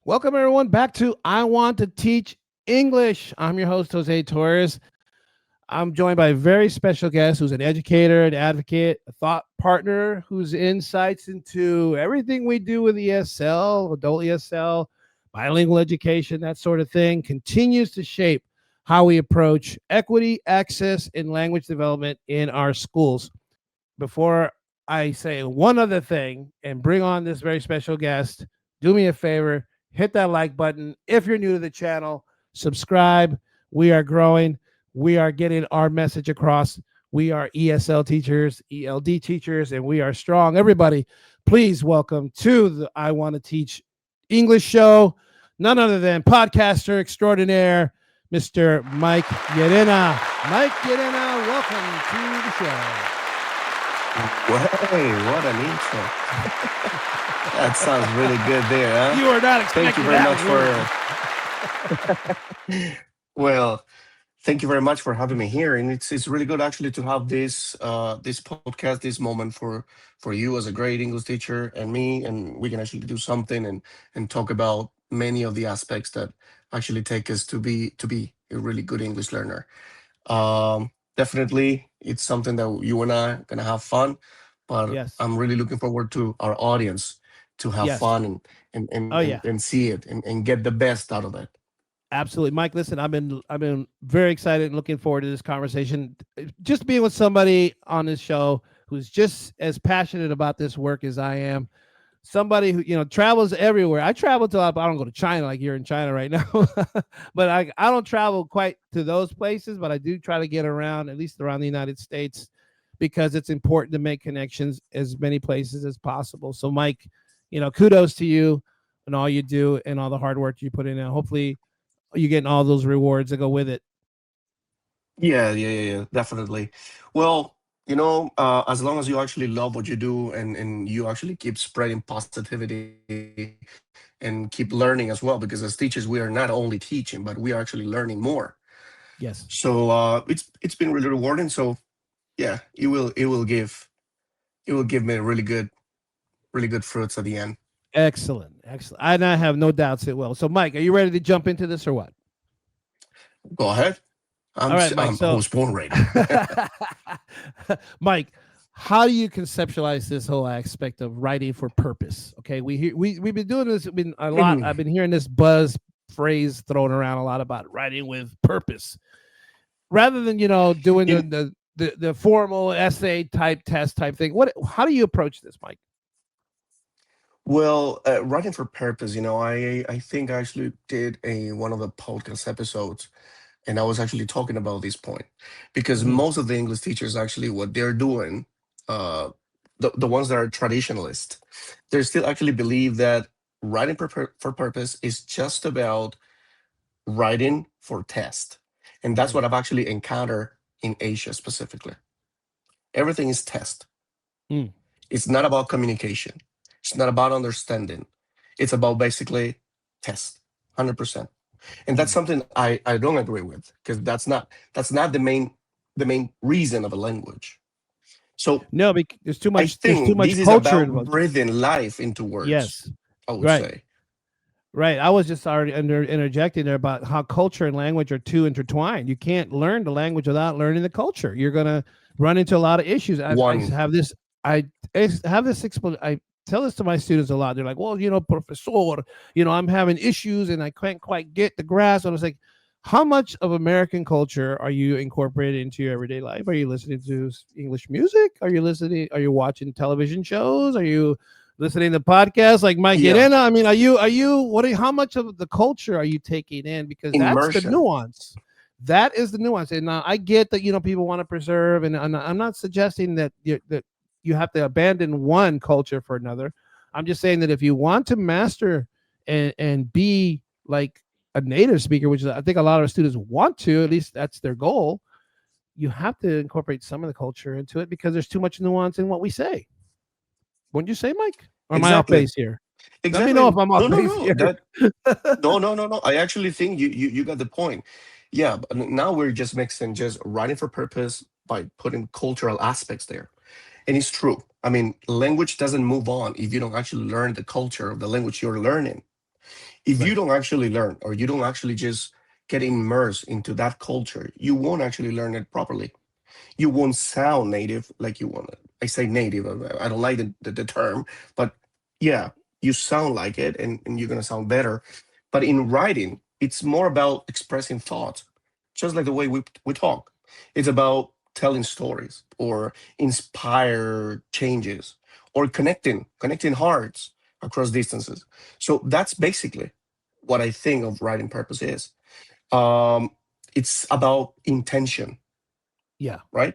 Welcome, everyone, back to I Want to Teach English. I'm your host, Jose Torres. I'm joined by a very special guest who's an educator, an advocate, a thought partner whose insights into everything we do with ESL, adult ESL, bilingual education, that sort of thing, continues to shape how we approach equity, access, and language development in our schools. Before I say one other thing and bring on this very special guest, do me a favor, hit that like button. If you're new to the channel, subscribe. We are growing. We are getting our message across. We are ESL teachers, ELD teachers, and we are strong. Everybody, please welcome to the I Want to Teach English show, none other than podcaster extraordinaire, Mr. Mike Llerena. Mike Llerena, welcome to the show. Hey, what an intro. That sounds really good there, huh? You are not Thank you expecting very that. much for well, thank you very much for having me here. And it's really good actually to have this podcast, this moment for you as a great English teacher and me, and we can actually do something and talk about many of the aspects that actually take us to be a really good English learner. Definitely, it's something that you and I are gonna have fun, but Yes. I'm really looking forward to our audience to have Yes. fun and and Oh and, yeah. and see it and get the best out of it. Absolutely. Mike, listen, I've been very excited and looking forward to this conversation. Just being with somebody on this show who's just as passionate about this work as I am. Somebody who, travels everywhere. I travel to I don't go to China like you're in China right now. But I don't travel quite to those places, but I do try to get around, at least around the United States, because it's important to make connections as many places as possible. So Mike, kudos to you and all you do and all the hard work you put in. And hopefully you're getting all those rewards that go with it. Yeah, definitely. Well, as long as you actually love what you do and you actually keep spreading positivity and keep learning as well, because as teachers, we are not only teaching, but we are actually learning more. Yes. So it's been really rewarding. So yeah, it will give me really good fruits at the end. Excellent. Excellent. I have no doubts it will. So Mike, are you ready to jump into this or what? Go ahead. All right, Mike. I So was born ready. Mike, how do you conceptualize this whole aspect of writing for purpose? Okay, we've been doing this been a lot. I've been hearing this buzz phrase thrown around a lot about writing with purpose, rather than doing You- the formal essay type test type thing. How do you approach this, Mike? well, writing for purpose. I think I actually did a one of the podcast episodes, and I was actually talking about this point because Hmm. most of the English teachers actually what they're doing, uh, the ones that are traditionalist, they still actually believe that writing for purpose is just about writing for test, and that's Mm, what I've actually encountered in Asia specifically. Everything is test. mm, It's not about communication. It's not about understanding. It's about basically test, 100%. And that's mm. something I don't agree with because that's not the main reason of a language. So No, because there's too I much. There's too think much this is culture about involved. breathing life into words. Yes. I would Right. say Right. I was just already interjecting there about how culture and language are too intertwined. You can't learn the language without learning the culture. You're gonna run into a lot of issues. I one. have this. I have this. I tell this to my students a lot. They're like, "Well, professor, I'm having issues and I can't quite get the grasp." And I was like, "How much of American culture are you incorporating into your everyday life? Are you listening to English music? Are you listening? Are you watching television shows? Are you listening to podcasts like Mike Yeah, Llerena? I mean, how much of the culture are you taking in? Because that's the immersion. nuance. That is the nuance. And I get that, people want to preserve, and I'm not suggesting that you have to abandon one culture for another. I'm just saying that if you want to master and be like a native speaker, which is, I think a lot of students want to, at least that's their goal, you have to incorporate some of the culture into it because there's too much nuance in what we say. Wouldn't you say, Mike? Or am I off Exactly. base here? Let me know if Exactly. I'm No, off no, base no. here. No. I actually think you got the point. Yeah, but now we're just mixing just writing for purpose by putting cultural aspects there. And it's true. I mean, language doesn't move on if you don't actually learn the culture of the language you're learning. If you Right. don't actually learn, or you don't actually just get immersed into that culture, you won't actually learn it properly. You won't sound native like you want it. I say native, I don't like the term, but yeah, you sound like it, and you're going to sound better. But in writing, it's more about expressing thoughts, just like the way we talk. It's about telling stories or inspire changes or connecting hearts across distances. So that's basically what I think of writing purpose is. Um, it's about intention, Yeah. right?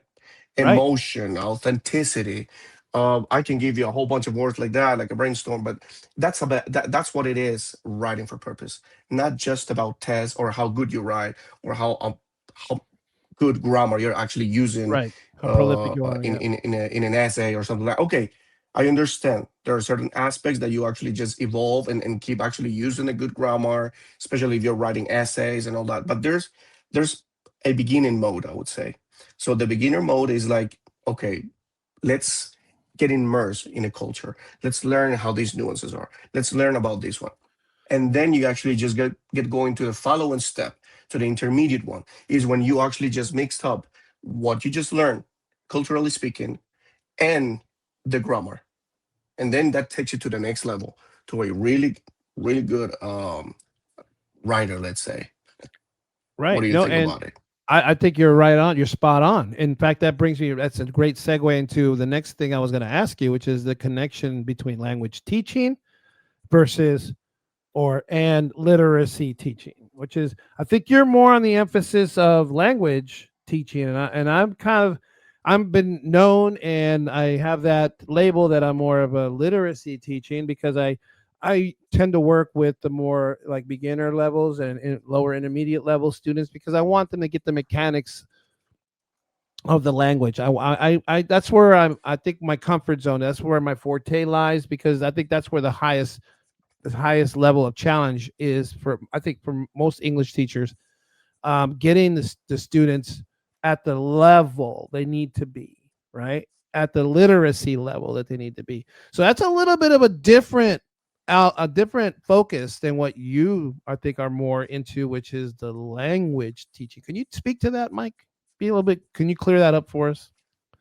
Right. Emotion, authenticity. I can give you a whole bunch of words like that, like a brainstorm, but that's what it is. Writing for purpose, not just about tests or how good you write or how good grammar you're actually using Right. How prolific you are. in Yeah. in an essay or something like. Okay, I understand there are certain aspects that you actually just evolve and keep actually using a good grammar, especially if you're writing essays and all that. But there's a beginning mode, I would say. So the beginner mode is like, okay, let's get immersed in a culture. Let's learn how these nuances are. Let's learn about this one. And then you actually just get going to the following step, to the intermediate one, is when you actually just mixed up what you just learned, culturally speaking, and the grammar. And then that takes you to the next level, to a really, really good writer, let's say. What Right. do you No, think and about it? I think you're right on. You're spot on. In fact, that brings me, that's a great segue into the next thing I was going to ask you, which is the connection between language teaching versus and literacy teaching, which is, I think you're more on the emphasis of language teaching. And I'm kind of, I'm been known and I have that label that I'm more of a literacy teaching because I tend to work with the more like beginner levels and lower intermediate level students because I want them to get the mechanics of the language. That's where I think my comfort zone. That's where my forte lies because I think that's where the highest level of challenge is for I think for most English teachers, getting the students at the level they need to be, right? At the literacy level that they need to be. So that's a little bit of a different focus than what you I think are more into, which is the language teaching. Can you speak to that, Mike? Be a little bit. Can you clear that up for us?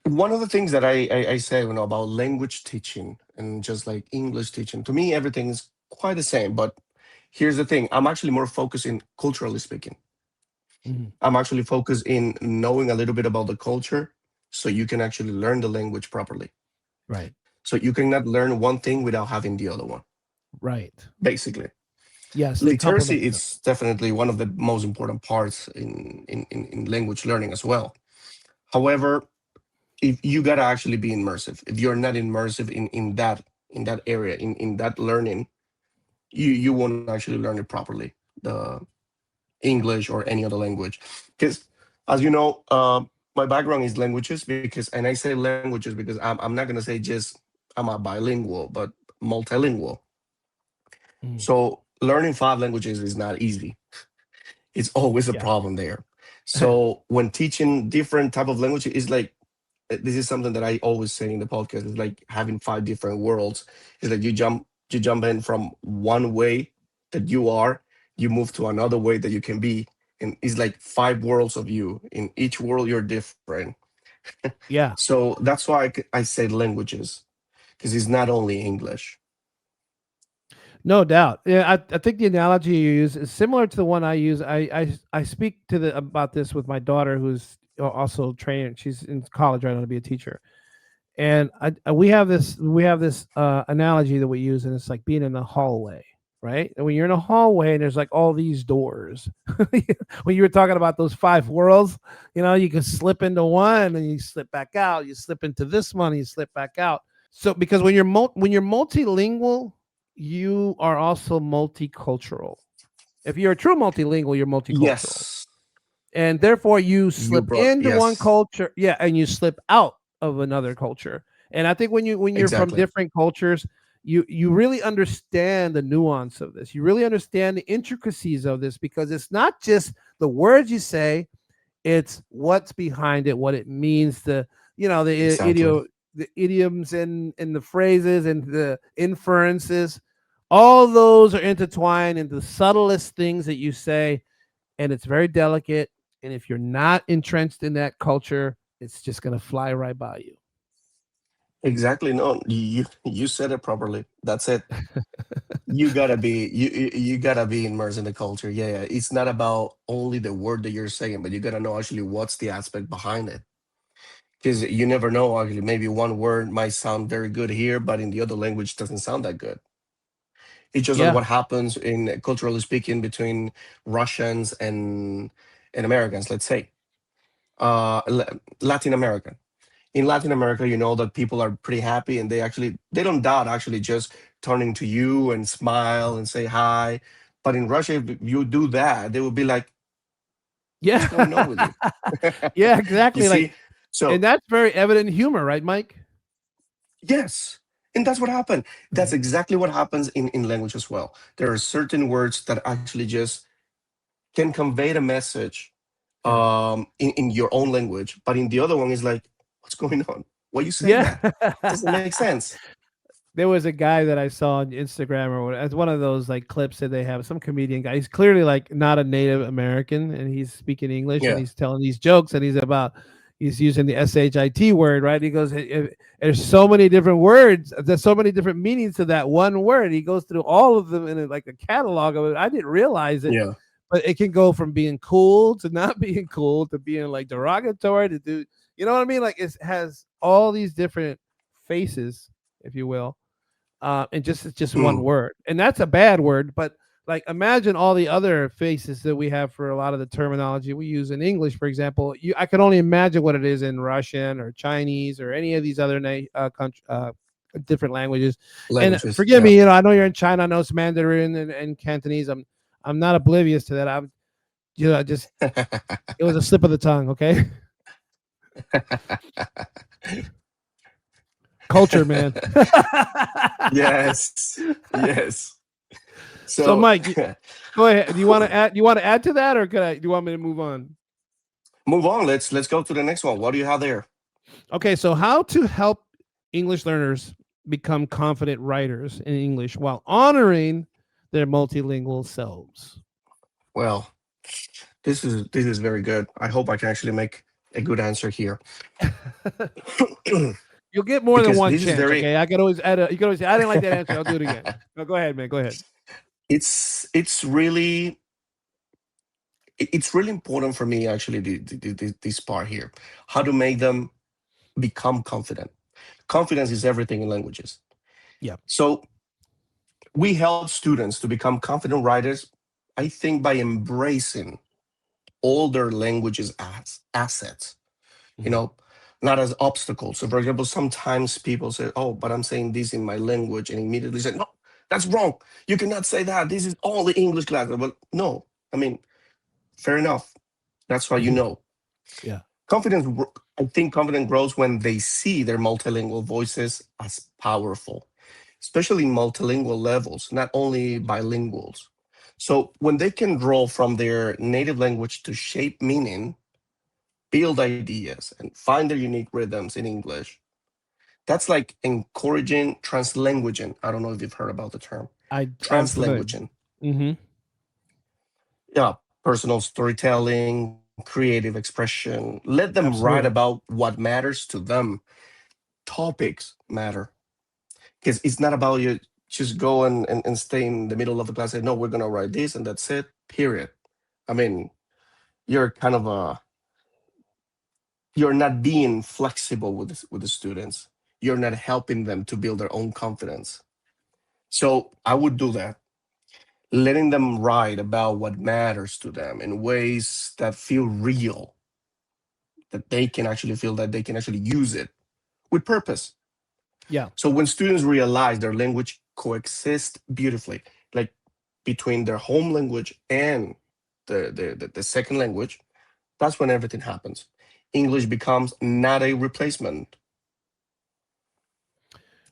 One of the things that I say, about language teaching and just like English teaching, to me, everything is quite the same. But here's the thing: I'm actually more focused in culturally speaking. Mhm. I'm actually focused in knowing a little bit about the culture, so you can actually learn the language properly. Right. So you cannot learn one thing without having the other one. Right. Basically, Yes, they complement literacy each other. is definitely one of the most important parts in language learning as well. However, if you gotta actually be immersive, if you're not immersive in that area, in that learning, you won't actually learn it properly, the English or any other language. Because as you know, my background is languages, because, and I say languages because I'm not gonna say just I'm a bilingual, but multilingual. Mhm. So learning five languages is not easy. It's always a Yeah. problem there. So when teaching different type of languages, is like, this is something that I always say in the podcast. It's like having five different worlds. It's like you jump in from one way that you are, you move to another way that you can be, and it's like five worlds of you. In each world, you're different. Yeah. So that's why I say languages, because it's not only English. No doubt. Yeah, I think the analogy you use is similar to the one I use. I speak to the about this with my daughter, who's also training. She's in college right now to be a teacher, and we have this analogy that we use, and it's like being in the hallway, right? And when you're in a hallway, and there's like all these doors. When you were talking about those five worlds, you can slip into one, and you slip back out. You slip into this one, and you slip back out. So because when you're multilingual, you are also multicultural. If you're a true multilingual, you're multicultural. Yes, And therefore you you slip brought, into one yes, culture, yeah, and you slip out of another culture. And I think when you're from exactly. different cultures, you really understand the nuance of this. You really understand the intricacies of this because it's not just the words you say, it's what's behind it, what it means, Exactly. the idioms and the phrases and the inferences, All those are intertwined into the subtlest things that you say, and it's very delicate. And if you're not entrenched in that culture, it's just going to fly right by you. Exactly. No, you said it properly. That's it. You gotta be immersed in the culture. Yeah, yeah. It's not about only the word that you're saying, but you gotta know actually what's the aspect behind it. Because you never know. Actually, maybe one word might sound very good here, but in the other language doesn't sound that good. It's just that Yeah. what happens in culturally speaking between Russians and Americans. Let's say Latin American. In Latin America, you know that people are pretty happy and they don't doubt actually just turning to you and smile and say hi. But in Russia, if you do that, they will be like, "What's Yeah. going on with you?" Yeah, You exactly. Like, see? So and that's very evident in humor, right, Mike? yes, and that's what happened. That's Mhm. exactly what happens in language as well. There are certain words that actually just can convey the message Yeah. in your own language, but in the other one is like, "What's going on? Why are you saying Yeah. that? Doesn't make sense." There was a guy that I saw on Instagram or what, as one of those like clips that they have, some comedian guy. He's clearly like not a Native American, and he's speaking English and Yeah. he's telling these jokes, and he's using the shit word, right? He goes, there's so many different words, there's so many different meanings to that one word. He goes through all of them in like a catalog of it. I didn't realize it, Yeah. but it can go from being cool to not being cool to being like derogatory to do, you know what I mean? Like it has all these different faces, if you will, and just it's just one Mm. word, and that's a bad word. But like, imagine all the other faces that we have for a lot of the terminology we use in English. For example, I can only imagine what it is in Russian or Chinese or any of these other different languages. And Languages. forgive Yeah. me, I know you're in China. I know it's Mandarin and Cantonese. I'm not oblivious to that. Just it was a slip of the tongue. Okay, culture, man. Yes. Yes. So, So Mike, go ahead. Do you want to add? Do you want to add to that, or could I? Do you want me to move on? move on. Let's go to the next one. What do you have there? Okay, so how to help English learners become confident writers in English while honoring their multilingual selves. Well, this is very good. I hope I can actually make a good answer here. You'll get more than Because one this is chance. very Okay, I could always add. You could always say, "I didn't like that answer. I'll do it again." No, go ahead, man. Go ahead. it's really it's really important for me actually this part here. How to make them become confident. Confidence is everything in languages. Yeah. So we help students to become confident writers, I think, by embracing all their languages as assets, you Mhm. know, not as obstacles. So, for example, sometimes people say, "Oh, but I'm saying this in my language," and immediately say, "No, that's wrong. You cannot say that. This is all the English class." Well, no, I mean, fair enough. That's why you Mhm. know. Yeah. I think confidence grows when they see their multilingual voices as powerful, especially multilingual levels, not only bilinguals. So when they can draw from their native language to shape meaning, build ideas, and find their unique rhythms in English, that's like encouraging translanguaging. I don't know if you've heard about the term I'm familiar. translanguaging. Hmm. Yeah, personal storytelling, creative expression. Let them write Absolutely. about what matters to them. Topics matter because it's not about you just go and stay in the middle of the class and say, no, we're going to write this and that's it, period. I mean, you're kind of you're not being flexible with the students. You're not helping them to build their own confidence. So I would do that, letting them write about what matters to them in ways that feel real, that they can actually feel that they can actually use it with purpose. Yeah. So when students realize their language coexist beautifully, like between their home language and the second language, that's when everything happens. English becomes not a replacement.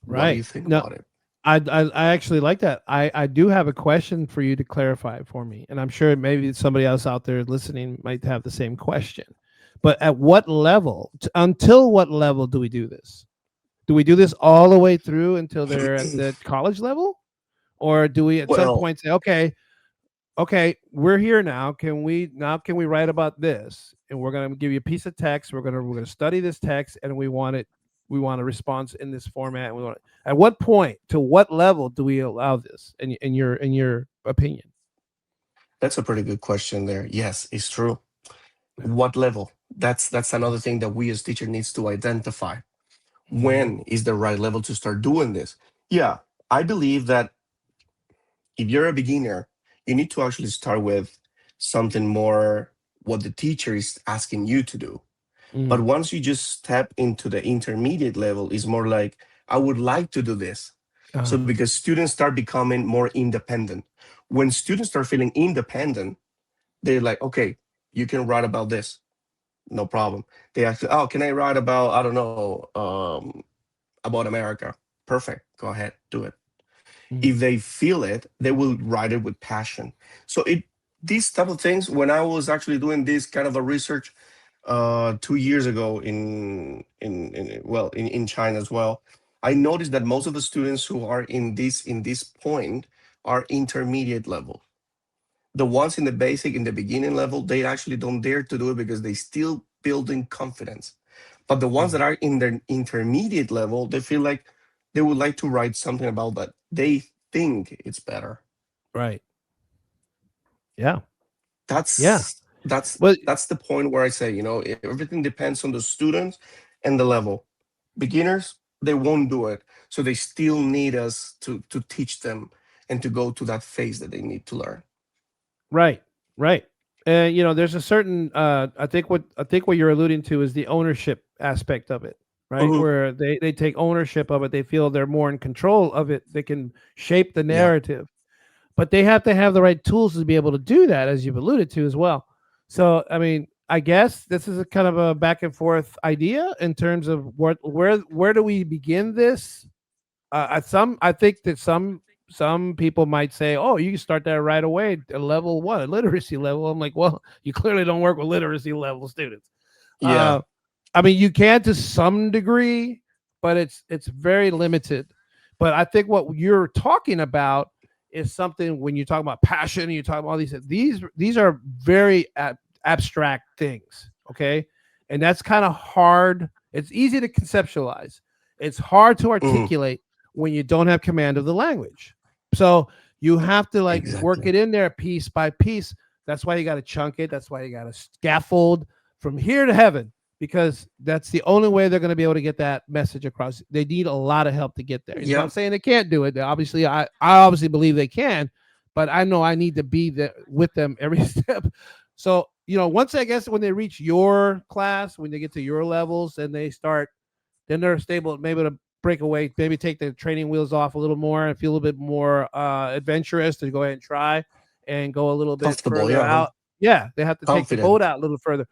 What do you Right. think No, about it? I actually like that. I do have a question for you to clarify for me, and I'm sure maybe somebody else out there listening might have the same question. But at what level, until what level do we do this? Do we do this all the way through until they're at the college level, or do we at some Well, point say, okay, we're here now. Can we write about this? And we're going to give you a piece of text. We're going to study this text, and we want a response in this format. And we want at what point, to what level do we allow this? In your opinion? that's a pretty good question there. Yes, it's true. Yeah. What level? That's another thing that we as teacher needs to identify. Mhm. When is the right level to start doing this? Yeah, I believe that if you're a beginner, you need to actually start with something more what the teacher is asking you to do. But Mhm. once you just step into the intermediate level, it's more like, I would like to do this. So Uh, because students start becoming more independent. When students start feeling independent, they're like, okay, you can write about this, no problem. They actually, oh, can I write about, I don't know, about America? Perfect, go ahead, do it. If mhm. they feel it, they will write it with passion. So it these type of things, when I was actually doing this kind of a research 2 years ago in China as well, I noticed that most of the students who are in this point are intermediate level. The ones in the basic, in the beginning level, they actually don't dare to do it because they still building confidence. But the ones that Mhm. are in the intermediate level, they feel like they would like to write something about that. They think it's better. Right. Yeah. Yeah. That's that's Well, that's the point where I say, everything depends on the students and the level. Beginners, they won't do it. So they still need us to teach them and to go to that phase that they need to learn. right. Right. And there's a certain I think what you're alluding to is the ownership aspect of it, right? Mhm. Where they take ownership of it. They feel they're more in control of it. They can shape the Yeah. narrative. But they have to have the right tools to be able to do that, as you've alluded to as well. So, I mean, I guess this is a kind of a back and forth idea in terms of where do we begin this? I think that some people might say, "Oh, you can start that right away at level one, at literacy level." I'm like, "Well, you clearly don't work with literacy level students." Yeah. Uh, I mean, you can to some degree, but it's very limited. But I think what you're talking about is something when you talk about passion, and you talk about all these are very abstract things, okay? And that's kind of hard. It's easy to conceptualize. It's hard to Mhm. articulate when you don't have command of the language. So you have to like work Exactly. it in there piece by piece. That's why you got to chunk it. That's why you got to scaffold from here to heaven, because that's the only way they're going to be able to get that message across. They need a lot of help to get there. It's Yeah. not saying they can't do it. Obviously, I obviously believe they can, but I know I need to be there with them every step. So, once I guess when they reach your class, when they get to your levels and they start, then they're stable, maybe to break away, maybe take the training wheels off a little more and feel a little bit more adventurous to go ahead and try and go a little bit Comfortable. further Yeah. out. Yeah, they have to take the boat Confident. out a little further.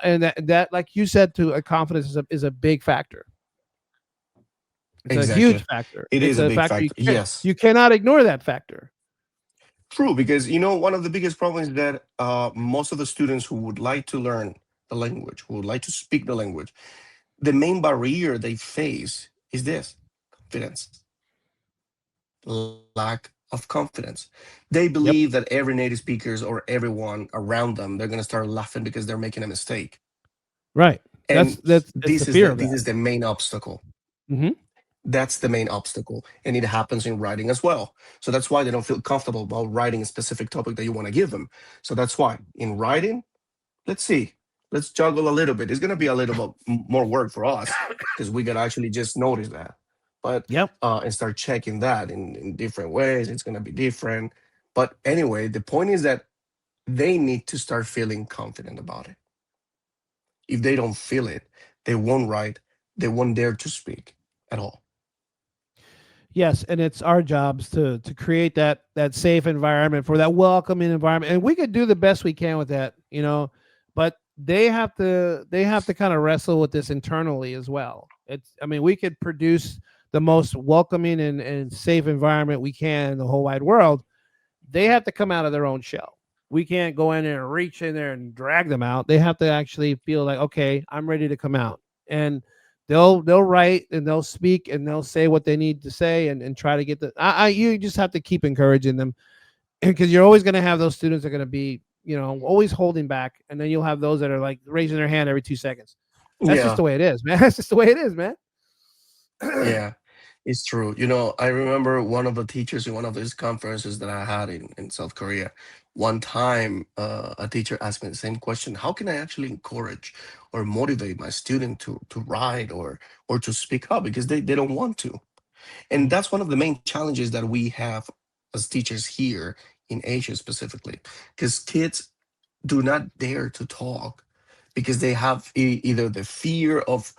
And that, like you said, to a confidence is a big factor. It's a huge Exactly. factor. It It's is a a big factor factor. can't, Yes. you cannot ignore that factor. True, because one of the biggest problems is that most of the students who would like to learn the language, who would like to speak the language, the main barrier they face is this: confidence, lack of confidence. They Yep. believe that every native speakers or everyone around them, they're going to start laughing because they're making a mistake. Right. That's And that's it's the this is fear the of this that. is the main obstacle. Hmm. That's the main obstacle, and it happens in writing as well. So that's why they don't feel comfortable about writing a specific topic that you want to give them. So that's why in writing, let's see, let's juggle a little bit. It's going to be a little bit more work for us because we got to actually just notice that, but Yep. and start checking that in different ways. It's going to be different, but anyway, the point is that they need to start feeling confident about it. If they don't feel it, they won't write, they won't dare to speak at all. Yes, and it's our jobs to create that safe environment, for that welcoming environment, and we could do the best we can with that, but they have to kind of wrestle with this internally as well. I mean, we could produce the most welcoming and safe environment we can in the whole wide world. They have to come out of their own shell. We can't go in there and reach in there and drag them out. They have to actually feel like, okay, I'm ready to come out. And They'll write and they'll speak and they'll say what they need to say and try to get the. You just have to keep encouraging them because you're always going to have those students that are going to be, always holding back, and then you'll have those that are like raising their hand every 2 seconds. That's just Yeah, the way it is, man. That's just the way it is, man. yeah, it's true. I remember one of the teachers in one of these conferences that I had in South Korea. One time, a teacher asked me the same question: How can I actually encourage or motivate my student to write or to speak up because they don't want to? And that's one of the main challenges that we have as teachers here in Asia specifically, because kids do not dare to talk because they have either the fear of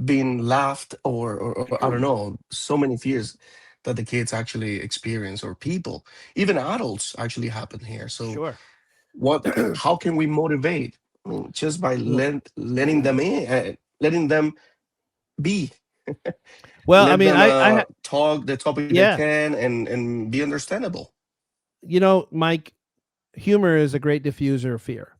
being laughed or I don't know, so many fears that the kids actually experience, or people, even adults, actually happen here. So Sure. what? How can we motivate? I mean, just by Well, letting them in, letting them be, I let mean, them I talk the topic they yeah, can and be understandable. Mike, humor is a great diffuser of fear.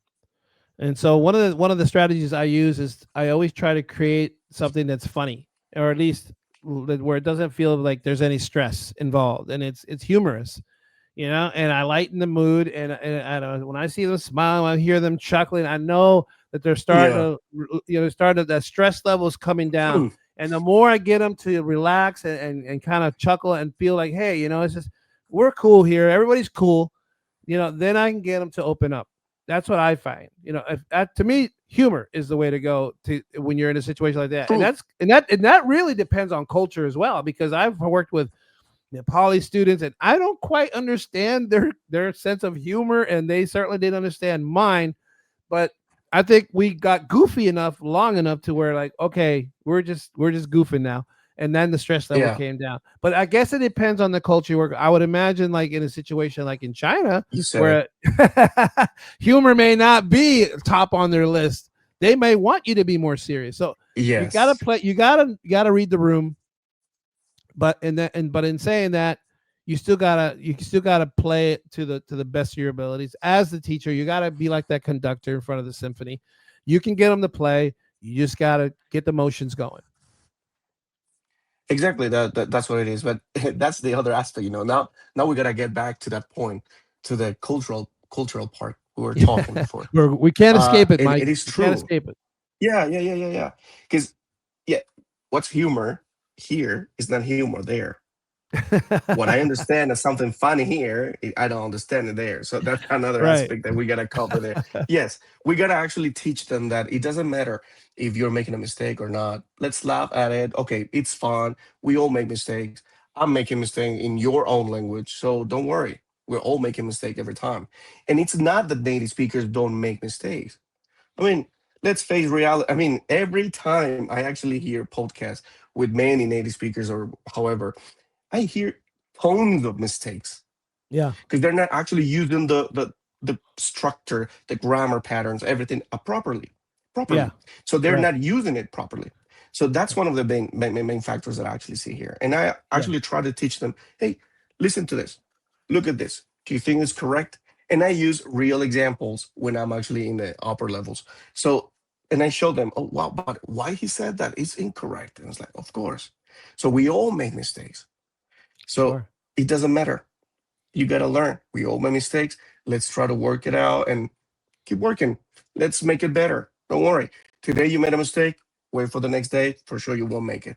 And so one of the strategies I use is I always try to create something that's funny, or at least where it doesn't feel like there's any stress involved, and it's humorous, and I lighten the mood, and when I see them smile, I hear them chuckling, I know that they're starting Yeah. to, that stress level is coming down, and the more I get them to relax and kind of chuckle and feel like, hey, it's just we're cool here, everybody's cool, then I can get them to open up. That's what I find. To me, humor is the way to go to when you're in a situation like that, and True. that really depends on culture as well. Because I've worked with Nepali students, and I don't quite understand their sense of humor, and they certainly didn't understand mine. But I think we got goofy enough long enough to where, like, okay, we're just goofing now, and then the stress level Yeah. came down. But I guess it depends on the culture you work. I would imagine, like in a situation like in China, You said it. where humor may not be top on their list. They may want you to be more serious. So you gotta Yes. play. You gotta read the room. But in saying that, you still gotta play it to the best of your abilities. As the teacher, you gotta be like that conductor in front of the symphony. You can get them to play. You just gotta get the motions going. Exactly. That's what it is. But that's the other aspect. Now we gotta get back to that point, to the cultural part we were talking before. We can't escape it, And Mike. it is We can't true. escape it. Yeah, yeah, yeah, yeah, yeah. Because yeah, what's humor here is not humor there. What I understand as something funny here, I don't understand it there. So that's another Right. aspect that we gotta cover there. Yes, we gotta actually teach them that it doesn't matter if you're making a mistake or not. Let's laugh at it. Okay, it's fun. We all make mistakes. I'm making mistake in your own language, so don't worry. We're all making mistake every time. And it's not that native speakers don't make mistakes. I mean, let's face reality. I mean, every time I actually hear podcasts with many native speakers or however, I hear tons of mistakes Yeah. because they're not actually using the structure, the grammar patterns, everything properly. Yeah. So they're Right. not using it properly. So that's one of the main factors that I actually see here. And I Yeah. actually try to teach them, hey, listen to this, look at this. Do you think it's correct? And I use real examples when I'm actually in the upper levels. So and I show them, oh wow, but why he said that is incorrect. And it's like, of course. So we all make mistakes. So Sure. it doesn't matter. You got to learn. We all make mistakes. Let's try to work it out and keep working. Let's make it better. Don't worry. Today you made a mistake. Wait for the next day. For sure you won't make it.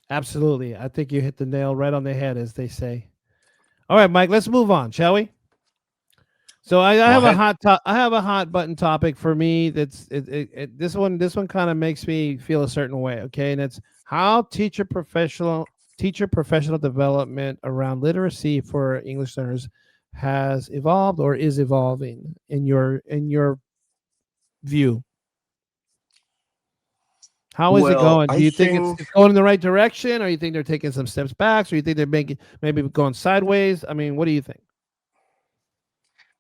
Absolutely. I think you hit the nail right on the head, as they say. All right, Mike. Let's move on, shall we? So I Go have a ahead. hot button topic for me. This one kind of makes me feel a certain way. Okay, and it's how teacher professional development around literacy for English learners has evolved or is evolving in your view. How is it Well, going? Do I you think it's think it's going in the right direction, or you think they're taking some steps back, or you think they're making maybe going sideways? I mean, what do you think?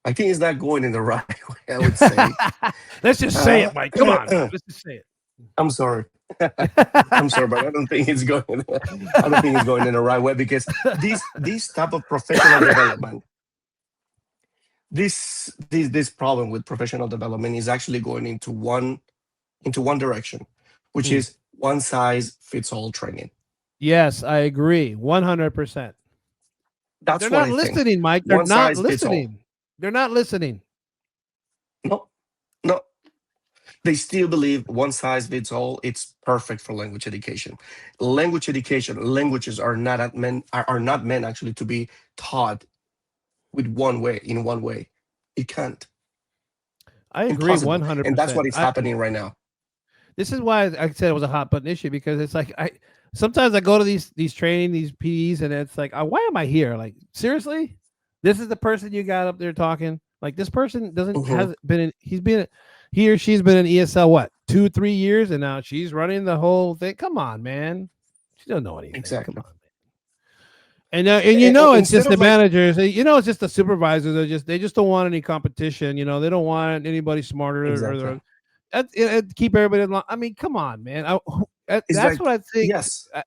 I think it's not going in the right way, I would say. Let's just say it, Mike. Come on, Mike. Let's just say I'm sorry. I'm sorry, but it. I don't think it's going I don't think it's going in the right way because this type of professional development, this problem with professional development is actually going into one direction. which Mm. is one size fits all training. Yes, I agree 100%. But they're That's what not I think. listening, Mike. They're One not size fits all. listening. They're not listening. No, no. They still believe one size fits all. It's perfect for language education. Language education, languages are not meant actually to be taught with one way in one way. It can't. I agree Impossible. And that's 100%. what is happening right now. This is why I said it was a hot button issue, because it's like I sometimes I go to these training, these PEs, and it's like, why am I here? Like, seriously, this is the person you got up there talking. Like, this person doesn't Mhm. has been in, he or she's been in ESL what 2 3 years, and now she's running the whole thing. Come on, man, she doesn't know anything. Come Exactly. on. And you know it's Instead just of the like, managers. You know it's just the supervisors. They just don't want any competition. You know they don't want anybody smarter or exactly. keep everybody in line. I mean, come on, man. It's That's like, what I think. yes. I,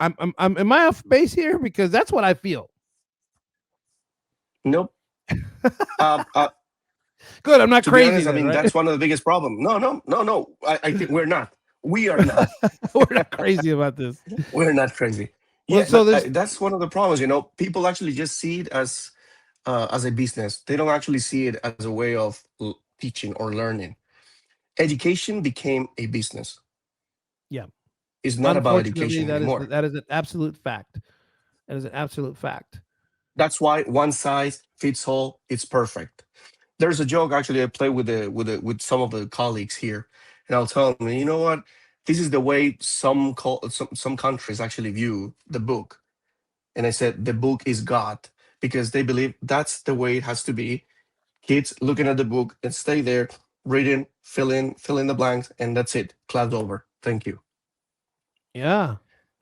I'm. Am I off base here? Because that's what I feel. Nope. Um, uh, Good. I'm not to be crazy honest, I then, mean, right? that's one of the biggest problems. No, no, no, no. I think we're not. We are not. We're not crazy about this. We're not crazy. Well, Yeah, so but there's that's one of the problems. People actually just see it as a business. They don't actually see it as a way of teaching or learning. Education became a business. yeah. It's not about Unfortunately, education anymore. that is an absolute fact. That is an absolute fact. That's why one size fits all. It's perfect. There's a joke actually I play with some of the colleagues here, and I'll tell them, you know what? This is the way some countries actually view the book. And I said the book is God because they believe that's the way it has to be. Kids looking at the book and stay there, reading, fill in the blanks, and that's it. Class over. Thank you. Yeah.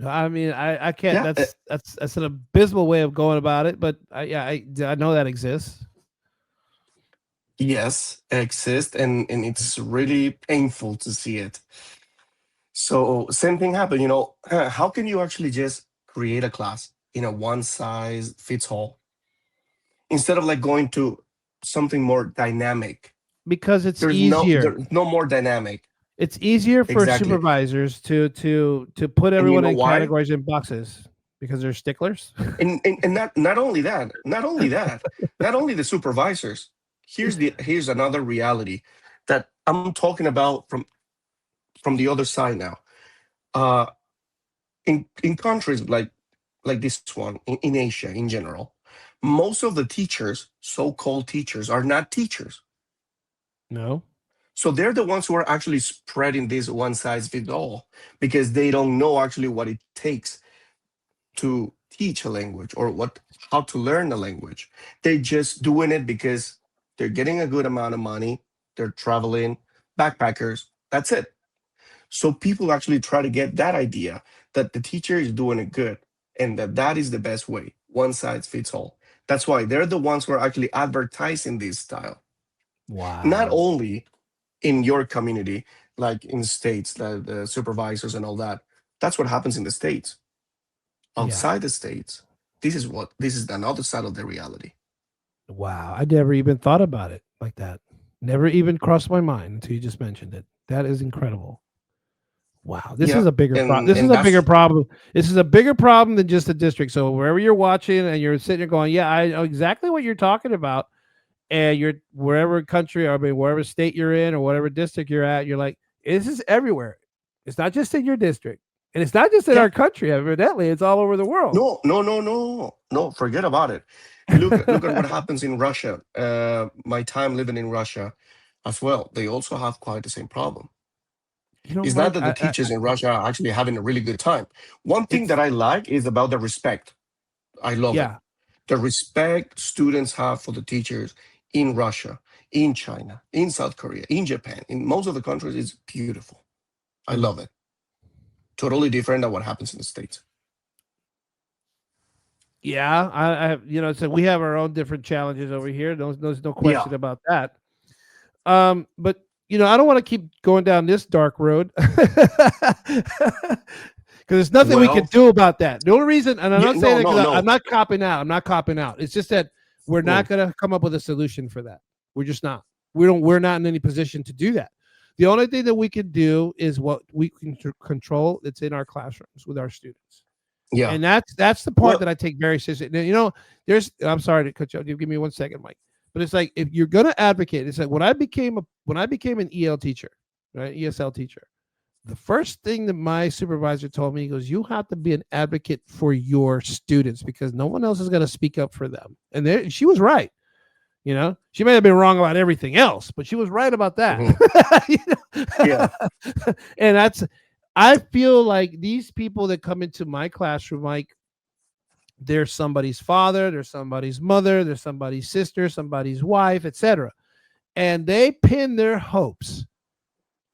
I mean, I can't. Yeah. That's an abysmal way of going about it. But I know that exists. Yes, exist, and it's really painful to see it. So same thing happened. How can you actually just create a class in a one size fits all instead of like going to something more dynamic? Because it's There's easier. no more dynamic. It's easier for Exactly. supervisors to put And you everyone know in why? categories and boxes because they're sticklers. And not only that, not only the supervisors. Here's another reality that I'm talking about from the other side now. Uh, in countries like this one in Asia in general, most of the teachers, so-called teachers, are not teachers. No. So they're the ones who are actually spreading this one size fits all because they don't know actually what it takes to teach a language or what how to learn a language. They're just doing it because they're getting a good amount of money, they're traveling, backpackers, that's it. So people actually try to get that idea that the teacher is doing it good and that is the best way. One size fits all. That's why they're the ones who are actually advertising this style. Not Wow. only in your community, like in the States, the supervisors and all that. That's what happens in the States. Yeah. Outside the States, this is another side of the reality. Wow. I never even thought about it like that. Never even crossed my mind until you just mentioned it. That is incredible. Wow, this is Yeah. a bigger problem. And This is and a bigger that's problem. This is a bigger problem than just the district. So wherever you're watching and you're sitting there going, "Yeah, I know exactly what you're talking about," and you're wherever country or I mean wherever state you're in or whatever district you're at, you're like, "This is everywhere. It's not just in your district, and it's not just in yeah. our country. Evidently, it's all over the world." No, no, no, no, no. Forget about it. Look at what happens in Russia. My time living in Russia as well. They also have quite the same problem. You know, It's not Mike, that the teachers in Russia are actually having a really good time. One thing that it's I like is about the respect. I love it. yeah, The respect students have for the teachers in Russia, in China, in South Korea, in Japan, in most of the countries is beautiful. I mm, love it. Totally different than what happens in the States. yeah. So we have our own different challenges over here. There's no Yeah. question about that. But I don't want to keep going down this dark road because there's nothing we can Well, do about that. The only reason, and I'm yeah, not saying no, that no, because I'm no. not copping out. I'm not copping out. It's just that we're Mm, not going to come up with a solution for that. We're just not. We don't. We're not in any position to do that. The only thing that we can do is what we can control that's in our classrooms with our students. Yeah. And that's the part Well. that I take very seriously. Now, there's I'm sorry to cut you off. Give me 1 second, Mike. But it's like if you're gonna advocate, it's like when I became an EL teacher, right? ESL teacher. The first thing that my supervisor told me, he goes, you have to be an advocate for your students because no one else is gonna speak up for them. And she was right. She may have been wrong about everything else, but she was right about that. Mhm. Yeah. And I feel like these people that come into my classroom, like they're somebody's father, they're somebody's mother, they're somebody's sister, somebody's wife, etc. And they pin their hopes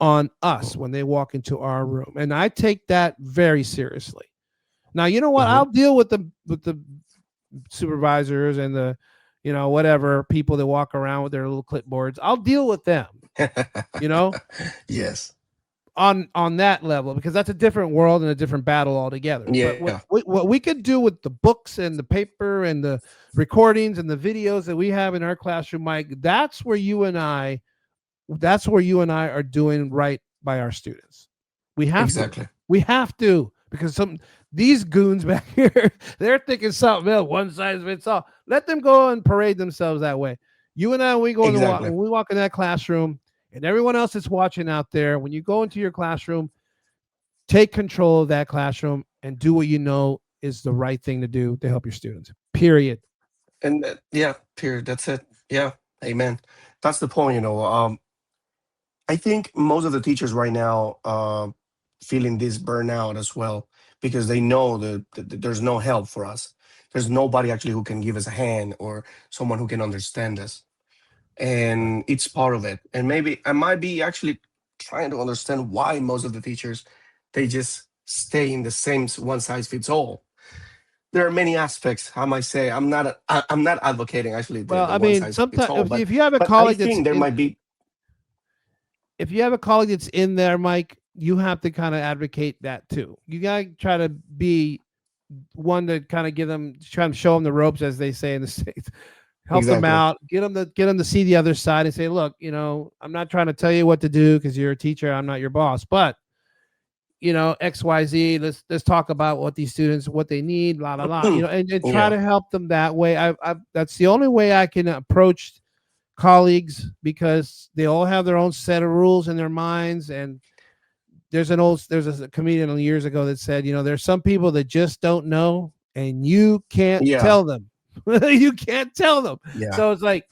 on us when they walk into our room. And I take that very seriously. Now, you know what? Mhm. I'll deal with the supervisors and the whatever people that walk around with their little clipboards. I'll deal with them, you know, Yes. on that level because that's a different world and a different battle altogether. But Yeah. what we could do with the books and the paper and the recordings and the videos that we have in our classroom, Mike, that's where you and I are doing right by our students. We have to. Exactly. We have to because these goons back here, they're thinking something else, one size fits all. Let them go and parade themselves that way. You and I, Exactly. when we walk in that classroom, and everyone else that's watching out there, when you go into your classroom, take control of that classroom and do what you know is the right thing to do to help your students. Period. And yeah, period. That's it. Yeah. Amen. That's the point. I think most of the teachers right now feeling this burnout as well because they know that there's no help for us. There's nobody actually who can give us a hand or someone who can understand us, and it's part of it. And maybe I might be actually trying to understand why most of the teachers they just stay in the same one size fits all. There are many aspects. I might say I'm not advocating actually the, Well, the I one mean, size fits sometimes all, if you have a but I colleague that's think there in might be. if you have a colleague that's in there, Mike, you have to kind of advocate that too. You gotta try to be one to kind of try and show them the ropes, as they say in the states. Help them Exactly. out, get them to see the other side, and say, look, I'm not trying to tell you what to do because you're a teacher, I'm not your boss, but XYZ. Let's talk about what these students what they need, blah blah blah. And try Yeah. to help them that way. That's the only way I can approach colleagues because they all have their own set of rules in their minds. And there's a comedian years ago that said, there's some people that just don't know, and you can't Yeah. tell them. You can't tell them. Yeah. So it's like,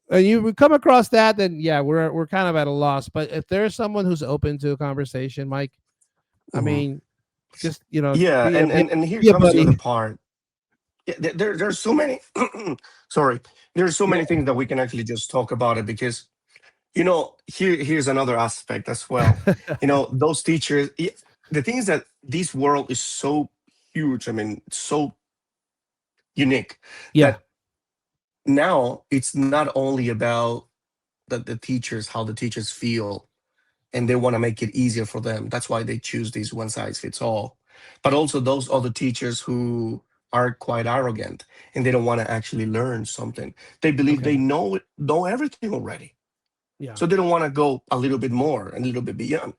and you come across that, then yeah, we're kind of at a loss. But if there's someone who's open to a conversation, Mike, I Mhm. mean, just Yeah. be a And here be a comes the other buddy. part. Yeah, there's so many. Sorry, there's so Yeah. many things that we can actually just talk about it because here's another aspect as well. Those teachers. The thing is that this world is so huge. I mean, so unique Yeah. that now it's not only about the teachers, how the teachers feel, and they want to make it easier for them. That's why they choose this one size fits all. But also those other teachers who are quite arrogant and they don't want to actually learn something. They believe they Okay. know everything already. Yeah. So they don't want to go a little bit more, a little bit beyond.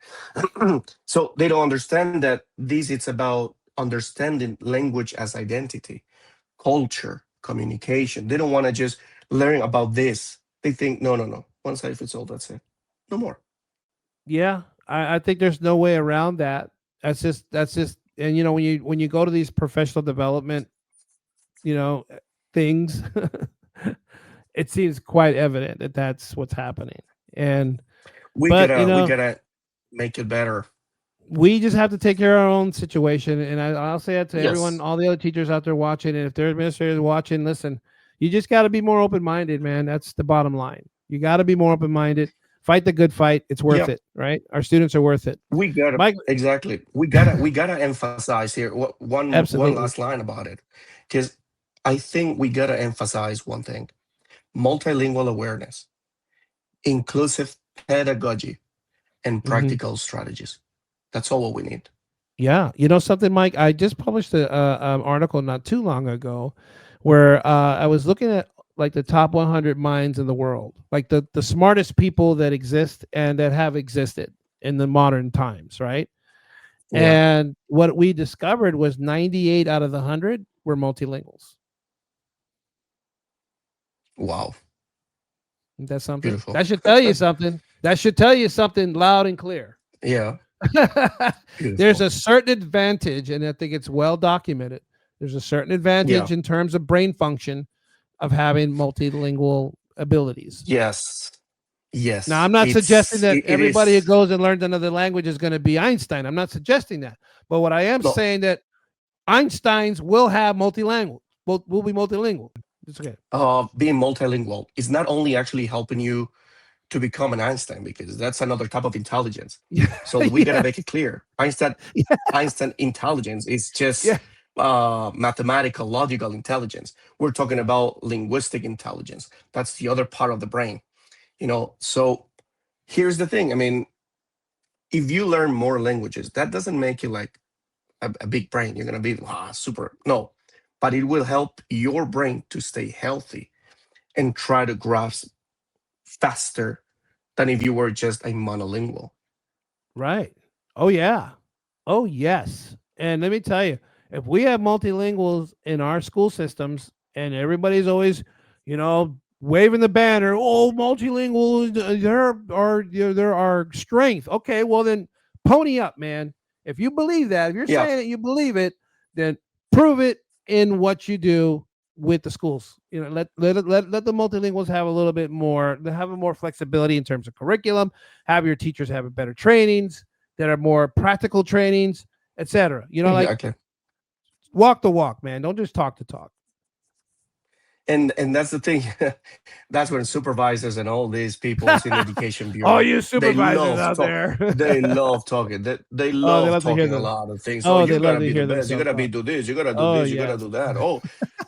So they don't understand that this it's about understanding language as identity, culture, communication. They don't want to just learn about this. They think, no, no, no. One size fits all, that's it. No more. Yeah. I think there's no way around that. That's just and when you go to these professional development, you know, things, it seems quite evident that that's what's happening. And we but gotta we gotta make it better. we just have to take care of our own situation. And I'll say that to everyone, Yes. all the other teachers out there watching. And if their administrators watching, listen, you just got to be more open minded, man. That's the bottom line. You got to be more open minded. Fight the good fight. It's worth Yep. it, right? Our students are worth it. We gotta Mike, exactly. We gotta emphasize here one last absolutely. line about it, because I think we gotta emphasize one thing: multilingual awareness, inclusive pedagogy, and Hmm. practical strategies. That's all what we need. Yeah, you know something, Mike. I just published an article not too long ago where I was looking at like the top 100 minds in the world, like the smartest people that exist and that have existed in the modern times, right? Yeah. And what we discovered was 98 out of the 100 were multilinguals. Wow. Isn't that something? Beautiful. That should tell you something. That should tell you something loud and clear. Yeah. There's Beautiful. a certain advantage, and I think it's well documented. There's a certain Yeah. advantage in terms of brain function of having multilingual abilities. Yes. Now, Yes. I'm not suggesting that It everybody who is. goes and learns another language is going to be Einstein. I'm not suggesting that. But what I am No. saying that Einsteins will have multilingual, will be multilingual. It's okay. Being multilingual is not only actually helping you to become an Einstein, because that's another type of intelligence. Yeah, So we gotta yeah, make it clear. Einstein intelligence is just yeah. mathematical, logical intelligence. We're talking Yeah. about linguistic intelligence. That's the other part of the brain. So here's the thing. I mean, if you learn more languages, that doesn't make you like a big brain. You're gonna be super. No, but it will help your brain to stay healthy and try to grasp faster than if you were just a monolingual. Right. Oh yeah. Oh yes. And let me tell you, if we have multilinguals in our school systems and everybody's always, waving the banner, oh, multilingual, there are strength. Okay, well then pony up, man. If you believe that, if you're Yeah, saying that you believe it, then prove it in what you do with the schools. Let the multilinguals have a little bit more, have a more flexibility in terms of curriculum, have your teachers have better trainings that are more practical trainings, etc. Like exactly. walk the walk, man. Don't just talk the talk. And that's the thing. That's when supervisors and all these peoples in education All bureau, you they supervisors love out talk. there. They love talking. They Oh, they love love to hear talking a them. lot of things. Oh, Oh, you they love gotta to be the hear best. You themselves gotta be talk. do this. You gotta do Oh this. You gotta yes. do that. Oh,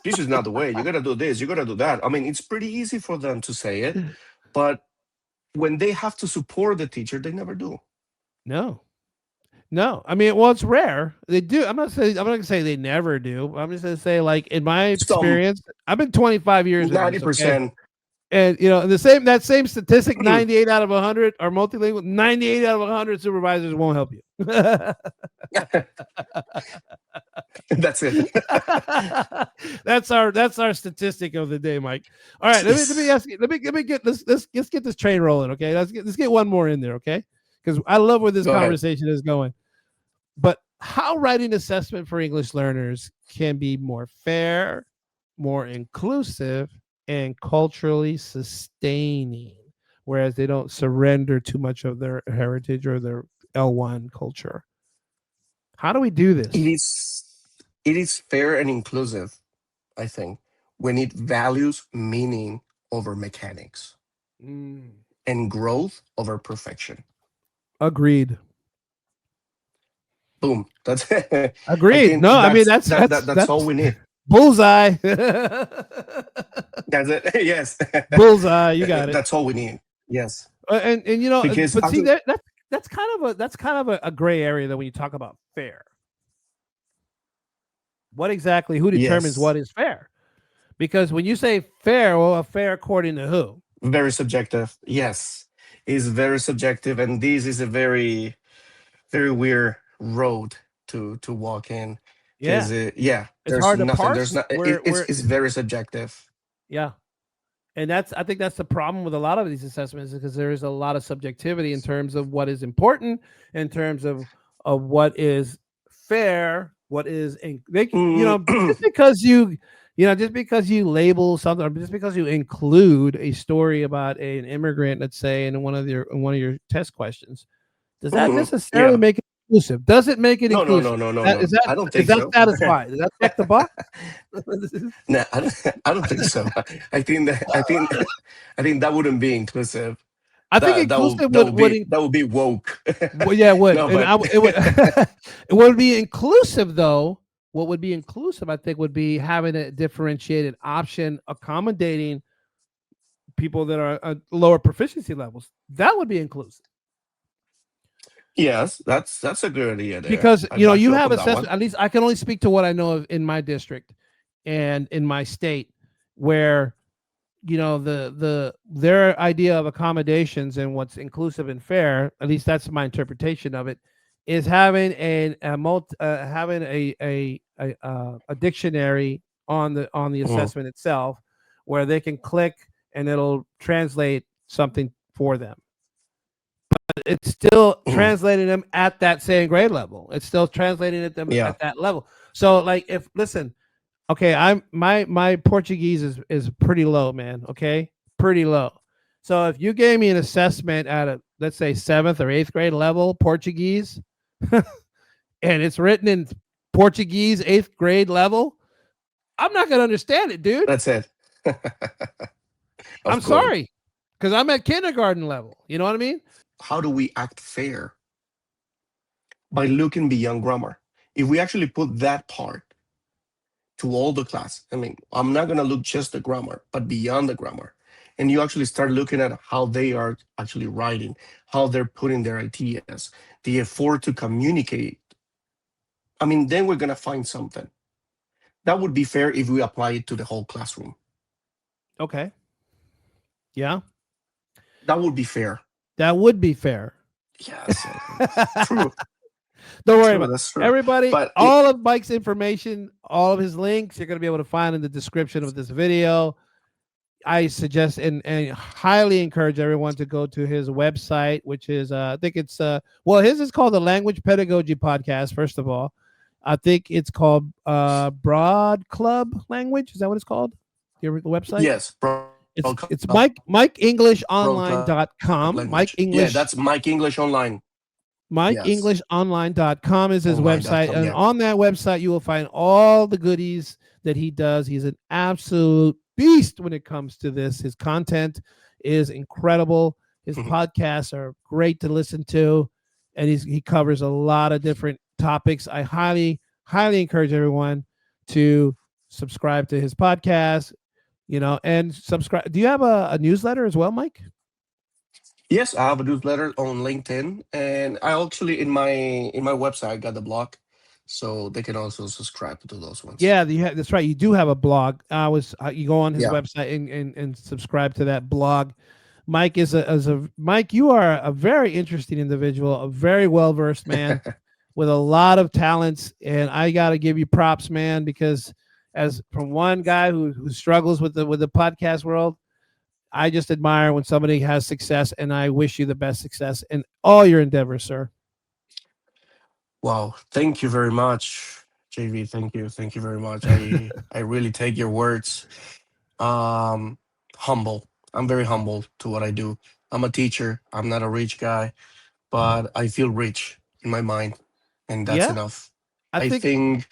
this is not the way. You gotta do this. You gotta do that. I mean, it's pretty easy for them to say it, but when they have to support the teacher, they never do. No. No. I mean, well, it's rare. They do. I'm not gonna say they never do. I'm just gonna say, like, in my Some experience, I've been 25 years in ninety this, okay? percent. And that same statistic, 98 out of 100 are multilingual. 98 out of 100 supervisors won't help you. That's it. That's our statistic of the day, Mike. All right, let me ask you. Let me get let's get this train rolling, okay? Let's get one more in there, okay? Because I love where this Go ahead. conversation is going. But how writing assessment for English learners can be more fair, more inclusive, and culturally sustaining, whereas they don't surrender too much of their heritage or their L1 culture. How do we do It this? is it is fair and inclusive, I think, when it values meaning over mechanics Mm. and growth over perfection. Agreed. Boom. That's I Agreed. think No, I mean that's that's that, that's that that's all that's we need. bullseye. That's it. Yes. Bullseye. You got it. That's all we need. Yes. And Because but see actually, that's kind of a gray area that when you talk about fair, what exactly who determines yes, what is fair? Because when you say fair, well, a fair according to who? very subjective. Yes. Is very subjective, and this is a very very weird road to walk in, because Yeah, yeah, it's there's hard to nothing, there's parse. not Where it's very subjective. yeah, and I think that's the problem with a lot of these assessments, because there is a lot of subjectivity in terms of what is important, in terms of what is fair, what is Mm, just because you label something, or just because you include a story about an immigrant, let's say, in one of your test questions, does that necessarily yeah. make it inclusive? Does it make it No, no, no, inclusive? no, no, That, no, is that I don't is think that so. satisfied? Does that check the box? No, I don't think so. I think that wouldn't be inclusive. I think That inclusive would that would be woke. well, yeah, it would, No, and but it would it would be inclusive though. What would be inclusive, I think, would be having a differentiated option, accommodating people that are at lower proficiency levels. That would be inclusive yes, that's a good idea there. because I'd back you you up have on that one. assessment. At least I can only speak to what I know of in my district and in my state, where their idea of accommodations and what's inclusive and fair, at least that's my interpretation of it, is having having a dictionary on the Mhm. assessment itself, where they can click and it'll translate something for them. It's still Mhm. translating them at that same grade level. It's still translating at them Yeah, at that level. So like, if listen, okay, I'm my Portuguese is pretty low, man. Okay, pretty low. So if you gave me an assessment at a, let's say, seventh or eighth grade level Portuguese, and it's written in Portuguese eighth grade level, I'm not gonna understand it, dude. that's it. I'm Of course. sorry, because I'm at kindergarten level. You know what I mean? How do we act fair? By looking beyond grammar. If we actually put that part to all the class, I mean, I'm not going to look just the grammar, but beyond the grammar. And you actually start looking at how they are actually writing, how they're putting their ideas, the effort to communicate. I mean, then we're going to find something. That would be fair if we apply it to the whole classroom. Okay. Yeah, That would be fair. that would be fair. Yes, true, Don't worry true. about it. That's true. Everybody. But it, All of Mike's information, all of his links, you're going to be able to find in the description of this video. I suggest and highly encourage everyone to go to his website, which is I think it's well, his is called the Language Pedagogy Podcast. First of all, I think it's called Broad Club Language. Is that what it's called? Your website? yes, It's Mike English Pro Club Online.com. language. Yeah, that's Mike English Online. Yes, MikeEnglishOnline.com is his website. online.com. And Yeah. on that website, you will find all the goodies that he does. He's an absolute beast when it comes to this. His content is incredible. His podcasts are great to listen to. And he covers a lot of different topics. I highly encourage everyone to subscribe to his podcast, and subscribe. Do you have a newsletter as well, Mike? Yes, I have a newsletter on LinkedIn, and I actually in my website I got the blog, so they can also subscribe to those ones. Yeah, that's right. You do have a blog. You go on his Yeah. website and subscribe to that blog. Mike Mike. You are a very interesting individual, a very well versed man with a lot of talents, and I got to give you props, man, because as from one guy who struggles with the podcast world, I just admire when somebody has success, and I wish you the best success in all your endeavors, sir. Wow, thank you very much, JV. Thank you very much. I really take your words. Um, humble. I'm very humble to what I do. I'm a teacher. I'm not a rich guy, but I feel rich in my mind, and that's Yeah, enough. I I think. think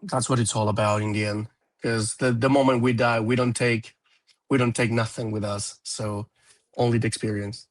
that's what it's all about in the end. Because the moment we die, we don't take nothing with us. So only the experience.